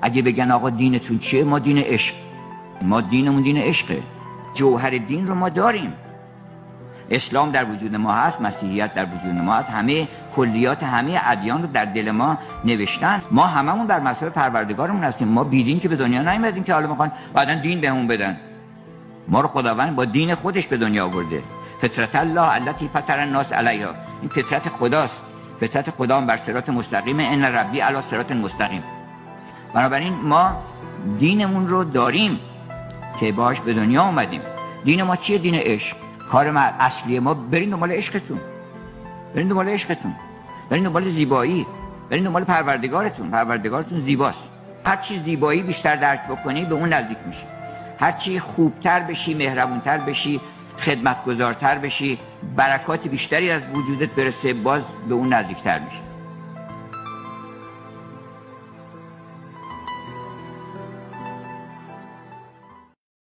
اگه بگن آقا دینتون چیه، ما دین عشق، ما دینمون دین عشقه، جوهر دین رو ما داریم. اسلام در وجود ما هست، مسیحیت در وجود ما هست، همه کلیات همه ادیان رو در دل ما نوشتن. ما هممون بر مذهب پروردگارمون هستیم. ما بیدین که به دنیا نیومدیم که حالا میخوان بعدن دین بهمون بدن. ما رو خداوند با دین خودش به دنیا آورده. فطرت الله التي فطر الناس علیها، این فطرت خداست. فطرت خدا بر صراط مستقیم، ان ربی علی صراط مستقیم. بنابراین ما دینمون رو داریم که باهاش به دنیا اومدیم. دین ما چیه؟ دین عشق. کار ما اصلی ما برین دنبال عشقتون، برین دنبال عشقتون، برین دنبال زیبایی، برین دنبال پروردگارتون. پروردگارتون زیباست. هر چی زیبایی بیشتر درک بکنی به اون نزدیک میشی. هر چی خوبتر بشی، مهربونتر بشی، خدمتگزارتر بشی، برکات بیشتری از وجودت برسه، باز به اون نزدیکتر میشی.